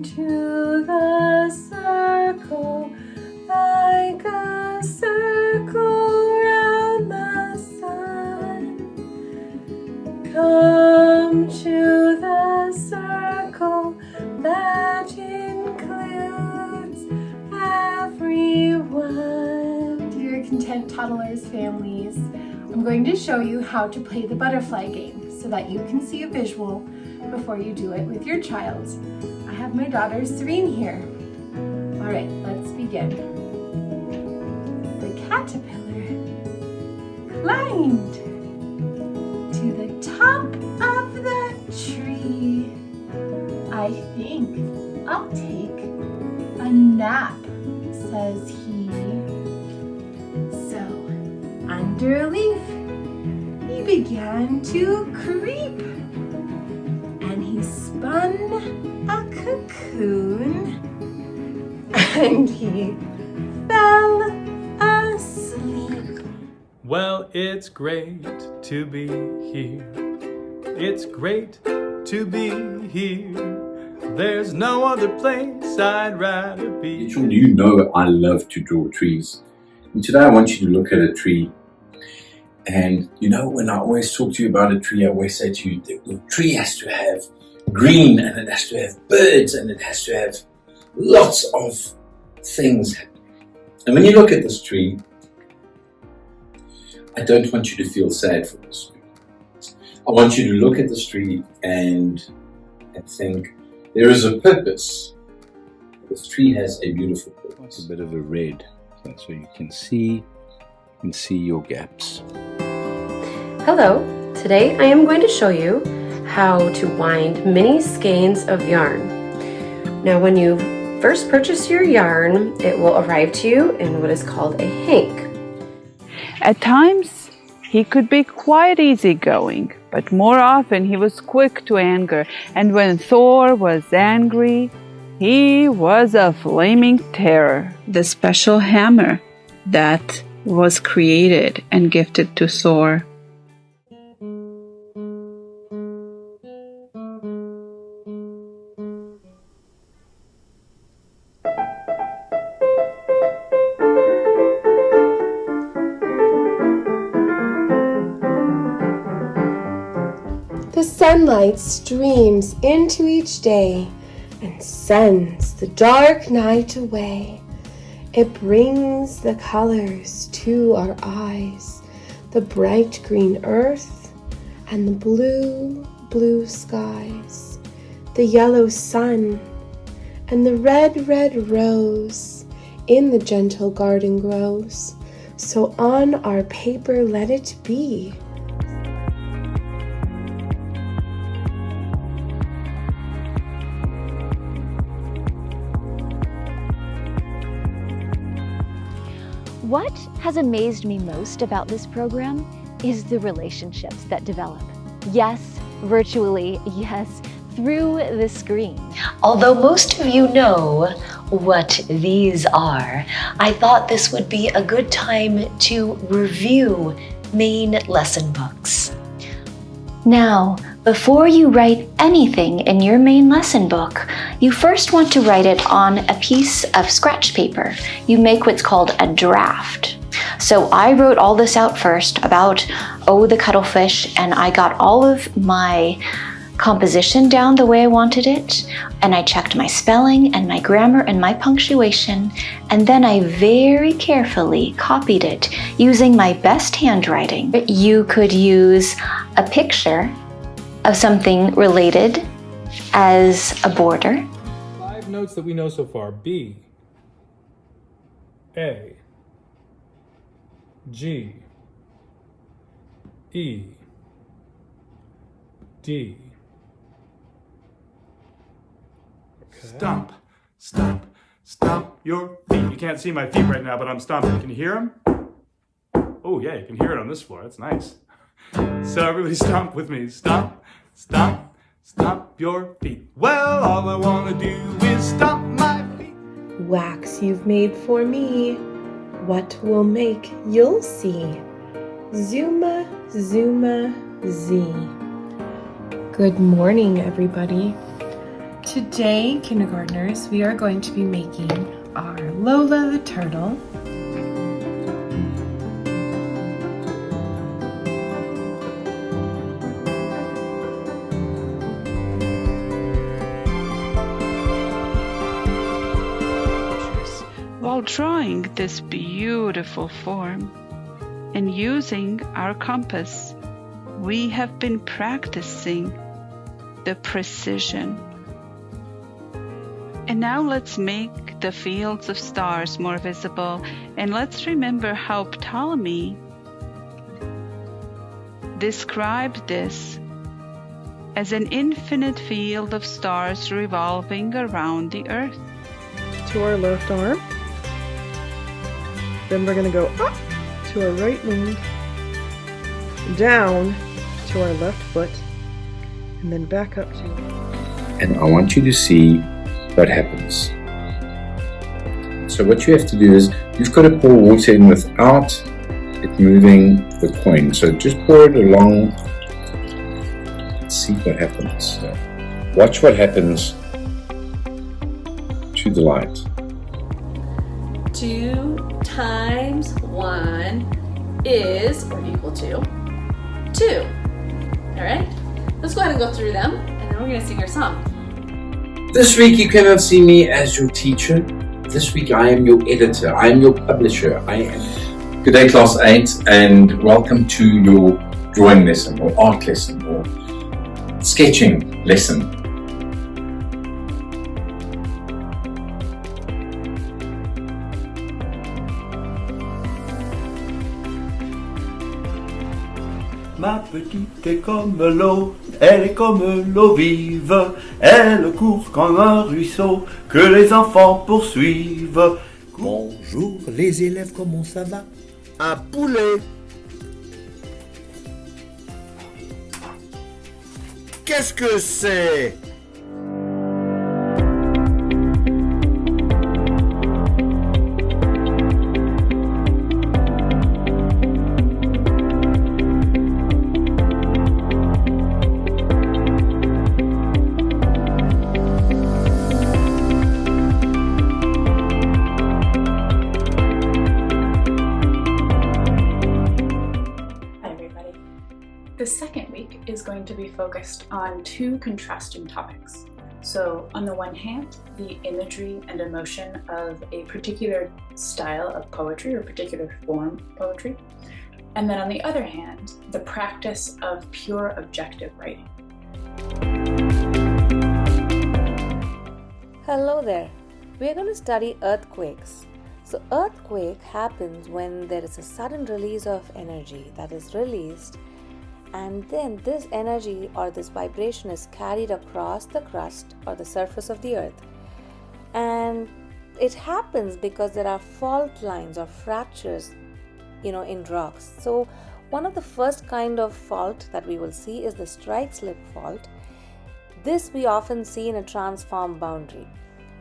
to the circle like a circle round the sun. Come to the circle that includes everyone. Dear Content Toddlers families, I'm going to show you how to play the butterfly game so that you can see a visual before you do it with your child. I have my daughter Serene here. All right, let's begin. The caterpillar climbed to the top of the tree. I think I'll take a nap, says he. So, under a leaf, he began to creep. And he spun a cocoon. And he fell asleep. Well, it's great to be here. It's great to be here. There's no other place I'd rather be. You know I love to draw trees. And today I want you to look at a tree. And you know, when I always talk to you about a tree, I always say to you, the tree has to have green, and it has to have birds, and it has to have lots of things. And when you look at this tree, I don't want you to feel sad for this tree. I want you to look at this tree and think, there is a purpose. This tree has a beautiful purpose. It's a bit of a red, so you can see your gaps. Hello, today I am going to show you how to wind mini skeins of yarn. Now when you first purchase your yarn, it will arrive to you in what is called a hank. At times, he could be quite easygoing, but more often he was quick to anger, and when Thor was angry, he was a flaming terror. The special hammer that was created and gifted to Thor. The sunlight streams into each day and sends the dark night away. It brings the colors to our eyes, the bright green earth and the blue, blue skies, the yellow sun and the red, red rose in the gentle garden grows. So on our paper let it be. What has amazed me most about this program is the relationships that develop. Yes, virtually, yes, through the screen. Although most of you know what these are, I thought this would be a good time to review main lesson books. Now, before you write anything in your main lesson book, you first want to write it on a piece of scratch paper. You make what's called a draft. So I wrote all this out first about, the cuttlefish, and I got all of my composition down the way I wanted it, and I checked my spelling and my grammar and my punctuation, and then I very carefully copied it using my best handwriting. You could use a picture of something related as a border. 5 notes that we know so far: B, A, G, E, D. Okay. Stomp, stomp, stomp your feet. You can't see my feet right now, but I'm stomping. Can you hear them? Oh yeah, you can hear it on this floor. That's nice. So everybody stomp with me. Stomp, stomp, stomp your feet. Well, all I want to do is stomp my feet. Wax you've made for me, what we'll make you'll see. Zuma, Zuma, Z. Good morning, everybody. Today, kindergartners, we are going to be making our Lola the turtle. While drawing this beautiful form and using our compass, we have been practicing the precision. And now let's make the fields of stars more visible, and let's remember how Ptolemy described this as an infinite field of stars revolving around the earth. To our left arm. Then we're going to go up to our right knee, down to our left foot, and then back up to. And I want you to see what happens. So what you have to do is, you've got to pour water in without it moving the coin. So just pour it along. See what happens. So watch what happens to the light. 2 times 1 is, or equal to, 2. Alright? Let's go ahead and go through them, and then we're going to sing our song. This week you cannot see me as your teacher. This week I am your editor. I am your publisher. Good day, class 8, and welcome to your drawing lesson, or art lesson, or sketching lesson. Ma petite est comme l'eau, elle est comme l'eau vive, elle court comme un ruisseau que les enfants poursuivent. Bonjour les élèves, comment ça va? Un poulet. Qu'est-ce que c'est? The second week is going to be focused on 2 contrasting topics. So on the one hand, the imagery and emotion of a particular style of poetry or particular form of poetry. And then on the other hand, the practice of pure objective writing. Hello there. We are going to study earthquakes. So earthquake happens when there is a sudden release of energy that is released, and then this energy or this vibration is carried across the crust or the surface of the earth. And it happens because there are fault lines or fractures, in rocks. So one of the first kind of fault that we will see is the strike-slip fault. This we often see in a transform boundary,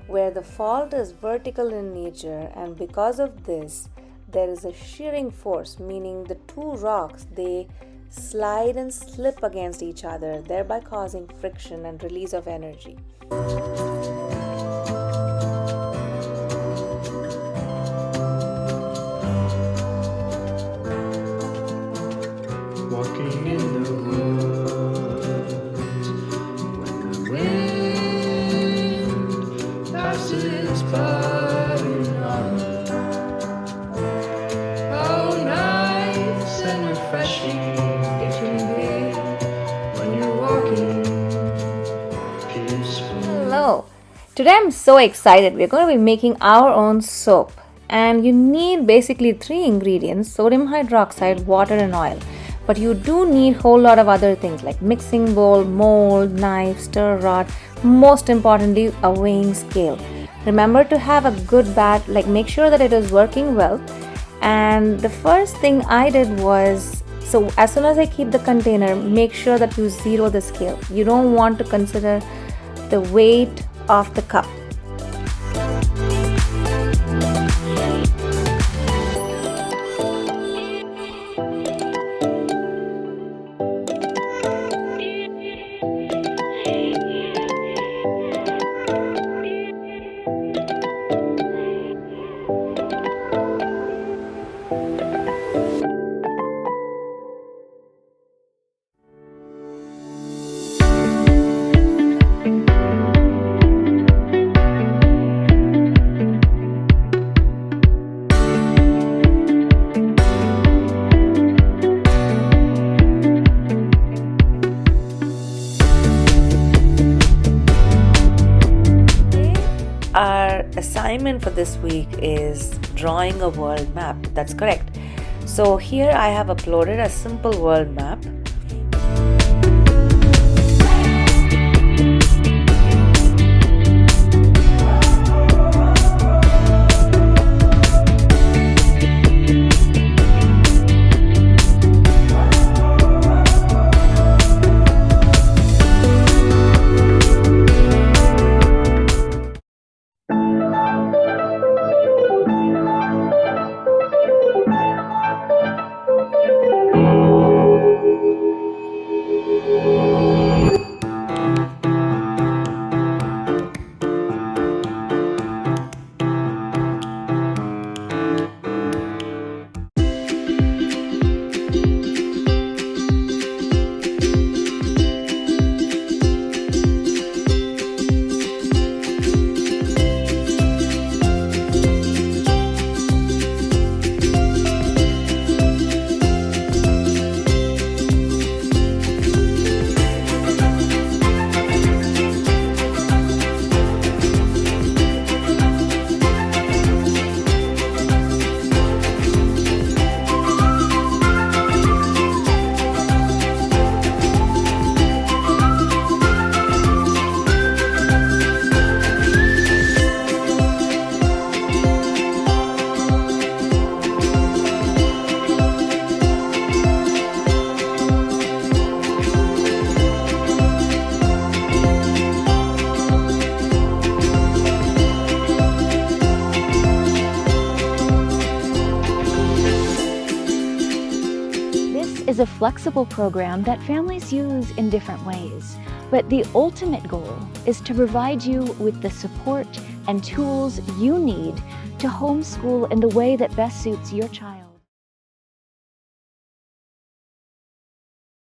where the fault is vertical in nature, and because of this, there is a shearing force, meaning the 2 rocks, they slide and slip against each other, thereby causing friction and release of energy. Walking in the woods when the wind passes by, how nice and refreshing. Hello! Today I'm so excited. We're going to be making our own soap, and you need basically 3 ingredients: sodium hydroxide, water and oil. But you do need a whole lot of other things like mixing bowl, mold, knife, stir rod, most importantly a weighing scale. Remember to have a good bat, make sure that it is working well. And the first thing I did was, so as soon as I keep the container, make sure that you zero the scale. You don't want to consider the weight of the cup. assignment for this week is drawing a world map. That's correct. So here I have uploaded a simple world map. Is a flexible program that families use in different ways, but the ultimate goal is to provide you with the support and tools you need to homeschool in the way that best suits your child.